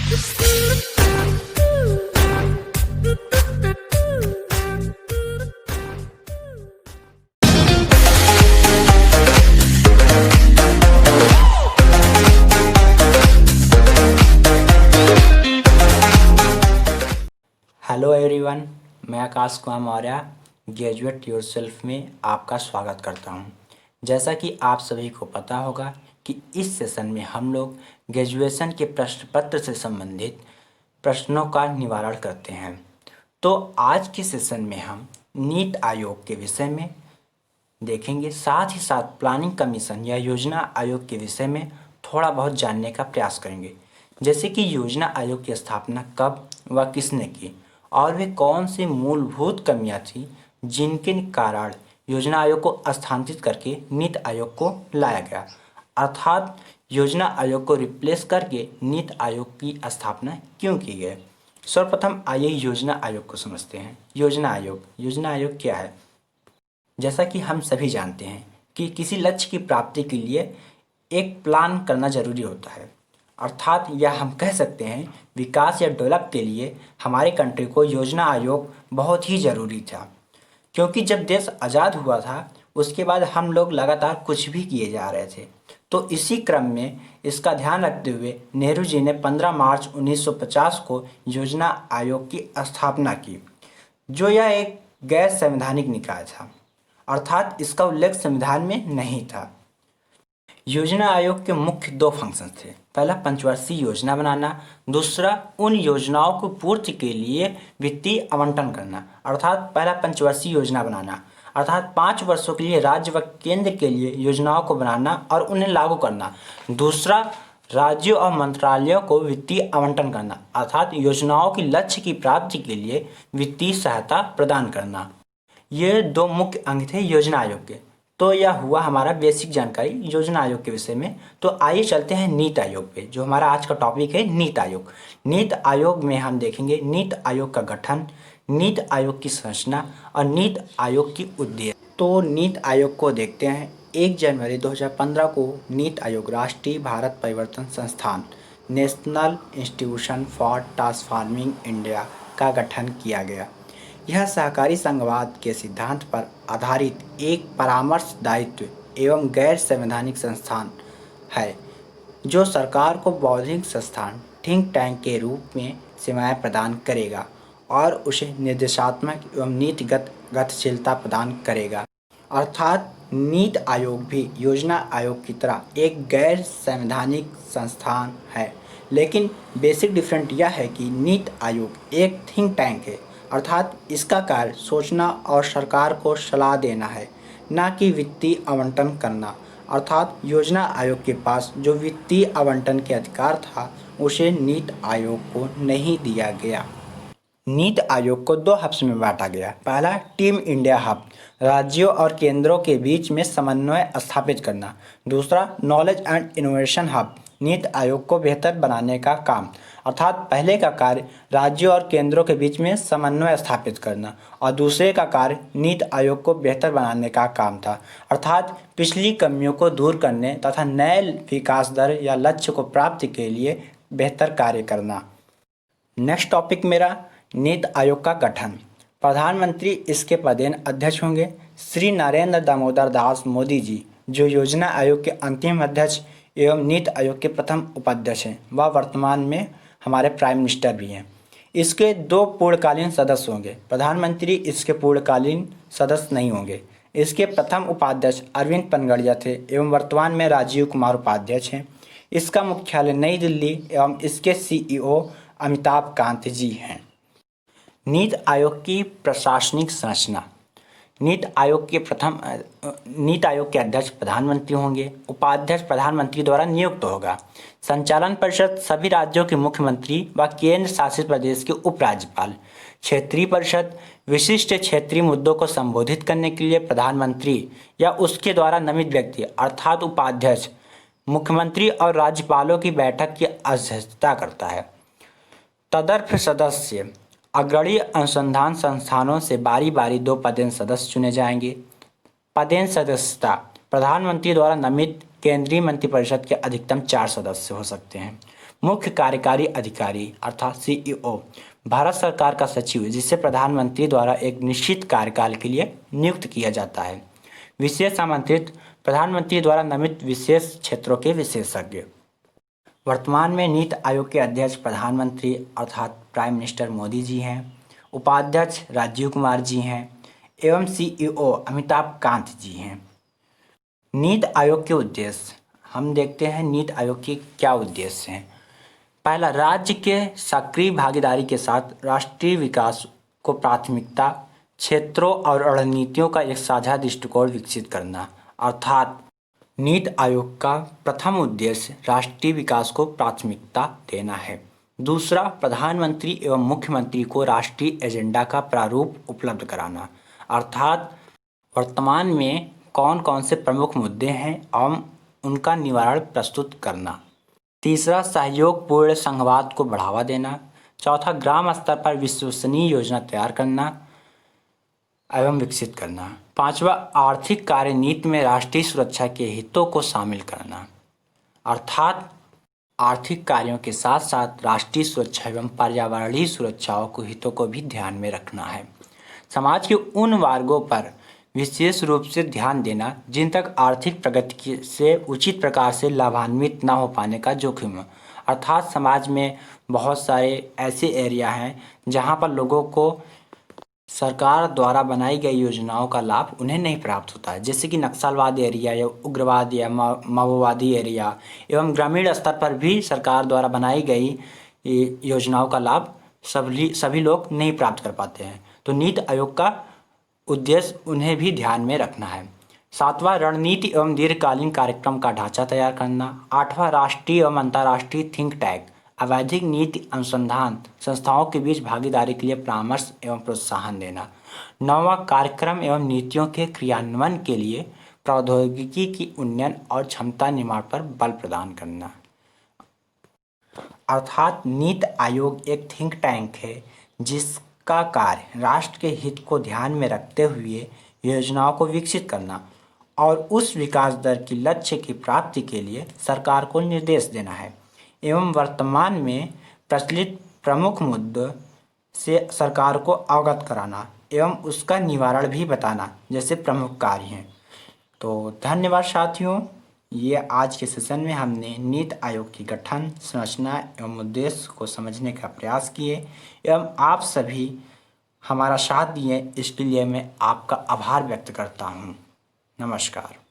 Hello everyone, मैं Akash Kumar Maurya graduate yourself में आपका स्वागत करता हूं। जैसा कि आप सभी को पता होगा कि इस सेशन में हम लोग ग्रेजुएशन के प्रश्न पत्र से संबंधित प्रश्नों का निवारण करते हैं। तो आज के सेशन में हम नीट आयोग के विषय में देखेंगे, साथ ही साथ प्लानिंग कमीशन या योजना आयोग के विषय में थोड़ा बहुत जानने का प्रयास करेंगे। जैसे कि योजना आयोग की स्थापना कब व किसने की और वे कौन सी मूलभूत कमियां थी जिनके कारण योजना आयोग को स्थानांतरित करके नीति आयोग को लाया गया, अर्थात योजना आयोग को रिप्लेस करके नीति आयोग की स्थापना क्यों की गई। सर्वप्रथम आइए योजना आयोग को समझते हैं। योजना आयोग क्या है? जैसा कि हम सभी जानते हैं कि किसी लक्ष्य की प्राप्ति के लिए एक प्लान करना जरूरी होता है, अर्थात यह हम कह सकते हैं विकास या डेवलप के लिए हमारे कंट्री को योजना आयोग बहुत ही ज़रूरी था। क्योंकि जब देश आज़ाद हुआ था उसके बाद हम लोग लगातार कुछ भी किए जा रहे थे, तो इसी क्रम में इसका ध्यान रखते हुए नेहरू जी ने 15 मार्च 1950 को योजना आयोग की स्थापना की, जो यह एक गैर संवैधानिक निकाय था, अर्थात इसका उल्लेख संविधान में नहीं था। योजना आयोग के मुख्य दो फंक्शन थे। पहला पंचवर्षीय योजना बनाना, दूसरा उन योजनाओं को पूर्ति के लिए वित्तीय आवंटन करना। अर्थात पहला पंचवर्षीय योजना बनाना अर्थात 5 वर्षों के लिए राज्य व केंद्र के लिए योजनाओं को बनाना और उन्हें लागू करना। दूसरा राज्यों और मंत्रालयों को वित्तीय आवंटन करना, अर्थात योजनाओं की लक्ष्य की प्राप्ति के लिए वित्तीय सहायता प्रदान करना। ये दो मुख्य अंग थे योजना आयोग के। तो यह हुआ हमारा बेसिक जानकारी योजना आयोग के विषय में। तो आइए चलते हैं नीति आयोग पे, जो हमारा आज का टॉपिक है नीति आयोग। नीति आयोग में हम देखेंगे नीति आयोग का गठन, नीति आयोग की संरचना और नीति आयोग की उद्देश्य। तो नीति आयोग को देखते हैं। 1 जनवरी 2015 को नीति आयोग राष्ट्रीय भारत परिवर्तन संस्थान national institution for transforming India का गठन किया गया। यह सहकारी संघवाद के सिद्धांत पर आधारित एक परामर्श दायित्व एवं गैर संवैधानिक संस्थान है, जो सरकार को बौद्धिक संस्थान थिंक टैंक के रूप में सेवाएं प्रदान करेगा और उसे निर्देशात्मक एवं नीतिगत गतिशीलता प्रदान करेगा। अर्थात नीति आयोग भी योजना आयोग की तरह एक गैर संवैधानिक संस्थान है, लेकिन बेसिक डिफरेंट यह है कि नीति आयोग एक थिंक टैंक है, अर्थात इसका कार्य सोचना और सरकार को सलाह देना है, न कि वित्तीय आवंटन करना। अर्थात योजना आयोग के पास जो वित्तीय आवंटन के अधिकार था उसे नीति आयोग को नहीं दिया गया। नीति आयोग को 2 हब्स में बांटा गया। पहला टीम इंडिया हब, राज्यों और केंद्रों के बीच में समन्वय स्थापित करना। दूसरा knowledge and innovation hub, NITI Aayog को बेहतर बनाने का काम। अर्थात पहले का कार्य राज्यों और केंद्रों के बीच में समन्वय स्थापित करना और दूसरे का कार्य नीति आयोग को बेहतर बनाने का काम था, अर्थात पिछली कमियों को दूर करने तथा नए विकास दर या लक्ष्य को प्राप्ति के लिए बेहतर कार्य करना। नेक्स्ट टॉपिक मेरा नीति आयोग का गठन। प्रधानमंत्री इसके पदेन अध्यक्ष होंगे श्री नरेंद्र दामोदर दास मोदी जी, जो योजना आयोग के अंतिम अध्यक्ष एवं नीति आयोग के प्रथम उपाध्यक्ष हैं। वह वर्तमान में हमारे प्राइम मिनिस्टर भी हैं। इसके 2 पूर्णकालीन सदस्य होंगे। प्रधानमंत्री इसके पूर्णकालीन सदस्य नहीं होंगे। इसके प्रथम उपाध्यक्ष अरविंद पनगड़िया थे एवं वर्तमान में राजीव कुमार उपाध्यक्ष हैं। इसका मुख्यालय नई दिल्ली एवं इसके CEO अमिताभ कांत जी हैं। नीति आयोग की प्रशासनिक संरचना। नीति आयोग के अध्यक्ष प्रधानमंत्री होंगे। उपाध्यक्ष प्रधानमंत्री द्वारा नियुक्त होगा। संचालन परिषद सभी राज्यों के मुख्यमंत्री व केंद्र शासित प्रदेश के उपराज्यपाल। क्षेत्रीय परिषद विशिष्ट क्षेत्रीय मुद्दों को संबोधित करने के लिए प्रधानमंत्री या उसके द्वारा नामित व्यक्ति अर्थात उपाध्यक्ष मुख्यमंत्री और राज्यपालों की बैठक की अध्यक्षता करता है। तदर्थ सदस्य अग्रणी अनुसंधान संस्थानों से बारी बारी 2 पदेन सदस्य चुने जाएंगे। पदेन सदस्यता प्रधानमंत्री द्वारा नामित केंद्रीय मंत्रिपरिषद के अधिकतम 4 सदस्य हो सकते हैं। मुख्य कार्यकारी अधिकारी अर्थात सीईओ भारत सरकार का सचिव जिसे प्रधानमंत्री द्वारा एक निश्चित कार्यकाल के लिए नियुक्त किया जाता है। विशेष आमंत्रित प्रधानमंत्री द्वारा नामित विशेष क्षेत्रों के विशेषज्ञ। वर्तमान में नीति आयोग के अध्यक्ष प्रधानमंत्री अर्थात प्राइम मिनिस्टर मोदी जी हैं। उपाध्यक्ष राजीव कुमार जी हैं एवं सीईओ अमिताभ कांत जी हैं। नीति आयोग के उद्देश्य हम देखते हैं। नीति आयोग के क्या उद्देश्य हैं? पहला, राज्य के सक्रिय भागीदारी के साथ राष्ट्रीय विकास को प्राथमिकता क्षेत्रों और रणनीतियों का एक साझा दृष्टिकोण विकसित करना। अर्थात नीति आयोग का प्रथम उद्देश्य राष्ट्रीय विकास को प्राथमिकता देना है। दूसरा, प्रधानमंत्री एवं मुख्यमंत्री को राष्ट्रीय एजेंडा का प्रारूप उपलब्ध कराना। अर्थात वर्तमान में कौन कौन से प्रमुख मुद्दे हैं एवं उनका निवारण प्रस्तुत करना। तीसरा, सहयोगपूर्ण संघवाद को बढ़ावा देना। चौथा, ग्राम स्तर पर विश्वसनीय योजना तैयार करना एवं विकसित करना। पांचवा, आर्थिक कार्यनीति में राष्ट्रीय सुरक्षा के हितों को शामिल करना। अर्थात आर्थिक कार्यों के साथ साथ राष्ट्रीय सुरक्षा एवं पर्यावरणीय सुरक्षाओं को हितों को भी ध्यान में रखना है। समाज के उन वर्गों पर विशेष रूप से ध्यान देना जिन तक आर्थिक प्रगति से उचित प्रकार से लाभान्वित न हो पाने का जोखिम है। अर्थात समाज में बहुत सारे ऐसे एरिया हैं जहां पर लोगों को सरकार द्वारा बनाई गई योजनाओं का लाभ उन्हें नहीं प्राप्त होता है, जैसे कि नक्सलवाद एरिया या उग्रवाद या माओवादी एरिया एवं ग्रामीण स्तर पर भी सरकार द्वारा बनाई गई योजनाओं का लाभ सभी लोग नहीं प्राप्त कर पाते हैं। तो नीति आयोग का उद्देश्य उन्हें भी ध्यान में रखना है। सातवां, रणनीति एवं दीर्घकालीन कार्यक्रम का ढांचा तैयार करना। आठवां, राष्ट्रीय एवं अंतर्राष्ट्रीय थिंक टैंक आवैधिक नीति अनुसंधान संस्थाओं के बीच भागीदारी के लिए परामर्श एवं प्रोत्साहन देना। नौवां, कार्यक्रम एवं नीतियों के क्रियान्वयन के लिए प्रौद्योगिकी की उन्नयन और क्षमता निर्माण पर बल प्रदान करना। अर्थात नीति आयोग एक थिंक टैंक है जिसका कार्य राष्ट्र के हित को ध्यान में रखते हुए योजनाओं को विकसित करना और उस विकास दर की लक्ष्य की प्राप्ति के लिए सरकार को निर्देश देना है एवं वर्तमान में प्रचलित प्रमुख मुद्दों से सरकार को अवगत कराना एवं उसका निवारण भी बताना जैसे प्रमुख कार्य हैं। तो धन्यवाद साथियों, ये आज के सेशन में हमने नीति आयोग की गठन, संरचना एवं उद्देश्य को समझने का प्रयास किए एवं आप सभी हमारा साथ दिए, इसके लिए मैं आपका आभार व्यक्त करता हूँ। नमस्कार।